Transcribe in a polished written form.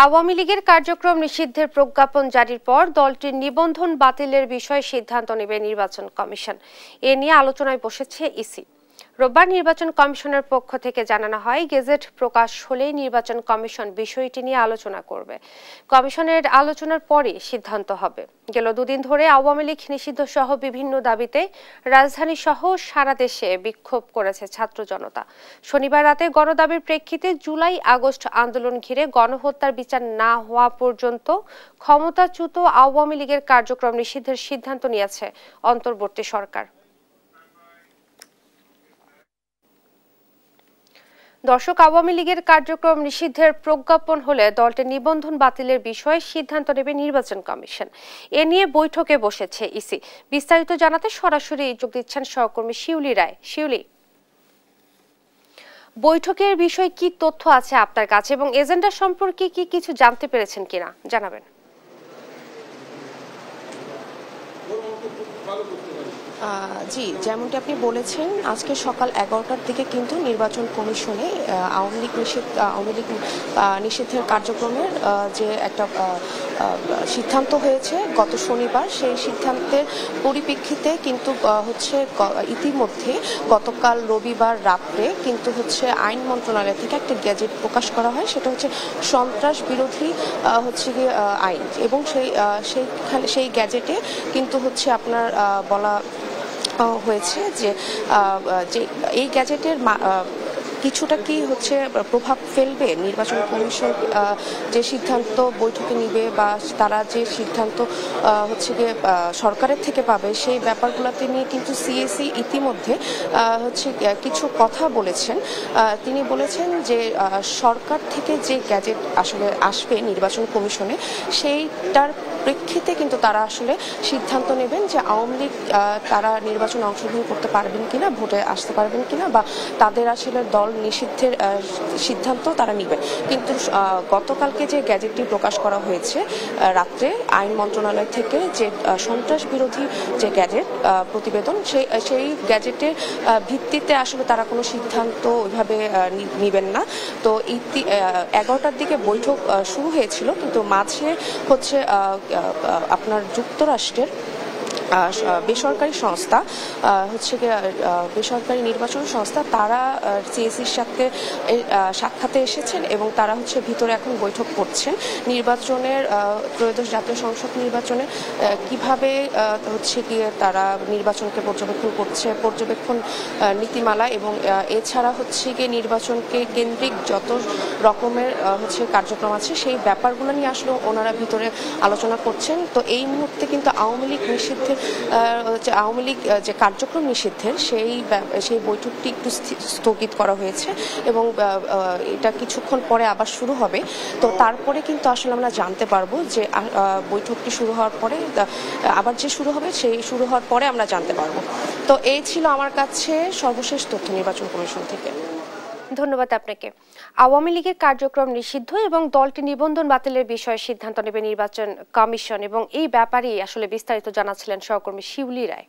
আওয়ামী লীগের কার্যক্রম নিষিদ্ধের প্রজ্ঞাপন জারির পর দলটির নিবন্ধন বাতিলের বিষয়ে সিদ্ধান্ত নেবে নির্বাচন কমিশন। এ নিয়ে আলোচনায় বসেছে ইসি। রোববার নির্বাচন কমিশনের পক্ষ থেকে জানানো হয়, গেজেট প্রকাশ হলেই নির্বাচন কমিশন বিষয়টি নিয়ে আলোচনা করবে। কমিশনের আলোচনার পরই সিদ্ধান্ত হবে। গেল দুদিন ধরে আওয়ামী লীগ নিষিদ্ধ সহ বিভিন্ন দাবিতে রাজধানী সহ সারা দেশে বিক্ষোভ করেছে ছাত্র জনতা। শনিবার রাতে গণদাবির প্রেক্ষিতে জুলাই আগস্ট আন্দোলন ঘিরে গণহত্যার বিচার না হওয়া পর্যন্ত ক্ষমতাচ্যুত আওয়ামী লীগের কার্যক্রম নিষিদ্ধের সিদ্ধান্ত নিয়েছে অন্তর্বর্তী সরকার। দর্শক, আওয়ামী লীগের কার্যক্রম নিষিদ্ধের প্রজ্ঞাপন হলে দলটির নিবন্ধন বাতিলের বিষয়ে সিদ্ধান্ত নেবে নির্বাচন কমিশন। এ নিয়ে বৈঠকে বসেছে ইসি। বিস্তারিত জানাতে সরাসরি যোগ দিচ্ছেন সহকর্মী শিউলি রায়। শিউলি, বৈঠকের বিষয়ে কি তথ্য আছে আপনার কাছে এবং এজেন্ডা সম্পর্কে কি কিছু জানতে পেরেছেন কিনা জানাবেন। জি, যেমনটি আপনি বলেছেন, আজকে সকাল 11টার দিকে কিন্তু নির্বাচন কমিশনে আওয়ামী লীগ নিষিদ্ধের কার্যক্রমের যে একটা সিদ্ধান্ত হয়েছে গত শনিবার, সেই সিদ্ধান্তের পরিপ্রেক্ষিতে কিন্তু ইতিমধ্যে গতকাল রবিবার রাত্রে কিন্তু আইন মন্ত্রণালয় থেকে একটা গ্যাজেট প্রকাশ করা হয়। সেটা হচ্ছে সন্ত্রাস বিরোধী আইন, এবং সেই গ্যাজেটে কিন্তু আপনার বলা হয়েছে যে এই গ্যাজেটের কিছুটা কি প্রভাব ফেলবে নির্বাচন কমিশন যে সিদ্ধান্ত বৈঠকে নিবে বা তারা যে সিদ্ধান্ত সরকারের থেকে পাবে, সেই ব্যাপারগুলোতে নিয়ে কিন্তু সিএসি ইতিমধ্যে কিছু কথা বলেছেন। তিনি বলেছেন যে সরকার থেকে যে গ্যাজেট আসলে আসবে নির্বাচন কমিশনে, সেইটার প্রেক্ষিতে কিন্তু তারা আসলে সিদ্ধান্ত নেবেন যে আওয়ামী লীগ তারা নির্বাচনে অংশগ্রহণ করতে পারবেন কিনা, ভোটে আসতে পারবেন কিনা, বা তাদের আসলে দল নিষিদ্ধের সিদ্ধান্ত তারা নেবে। কিন্তু গতকালকে যে গ্যাজেটটি প্রকাশ করা হয়েছে রাত্রে আইন মন্ত্রণালয় থেকে, যে সন্ত্রাস বিরোধী যে গ্যাজেট প্রতিবেদন, সেই গ্যাজেটের ভিত্তিতে আসলে তারা কোনো সিদ্ধান্ত ওইভাবে নেবেন না। তো 11টার দিকে বৈঠক শুরু হয়েছিল, কিন্তু মাঝে আপনার যুক্তরাষ্ট্রের বেসরকারি সংস্থা বেসরকারি নির্বাচন সংস্থা, তারা সিএসির সাথে সাক্ষাতে এসেছেন এবং তারা ভিতরে এখন বৈঠক করছেন। নির্বাচনের ত্রয়োদশ জাতীয় সংসদ নির্বাচনে কিভাবে তারা নির্বাচনকে পর্যবেক্ষণ করছে, পর্যবেক্ষণ নীতিমালা, এবং এছাড়া নির্বাচনকে কেন্দ্রিক যত রকমের কার্যক্রম আছে, সেই ব্যাপারগুলো নিয়ে আসলে ওনারা ভিতরে আলোচনা করছেন। তো এই মুহূর্তে কিন্তু আওয়ামী লীগ যে কার্যক্রম নিষিদ্ধের সেই বৈঠকটি একটু স্থগিত করা হয়েছে এবং এটা কিছুক্ষণ পরে আবার শুরু হবে। তো তারপরে কিন্তু আসলে আমরা জানতে পারবো যে বৈঠকটি শুরু হওয়ার পরে আবার যে শুরু হবে, সেই শুরু হওয়ার পরে আমরা জানতে পারবো। তো এই ছিল আমার কাছে সর্বশেষ তথ্য নির্বাচন কমিশন থেকে। ধন্যবাদ আপনাকে। আওয়ামী লীগের কার্যক্রম নিষিদ্ধ এবং দলটি নিবন্ধন বাতিলের বিষয়ে সিদ্ধান্ত নেবে নির্বাচন কমিশন, এবং এই ব্যাপারে আসলে বিস্তারিত জানাচ্ছিলেন সহকর্মী শিউলি রায়।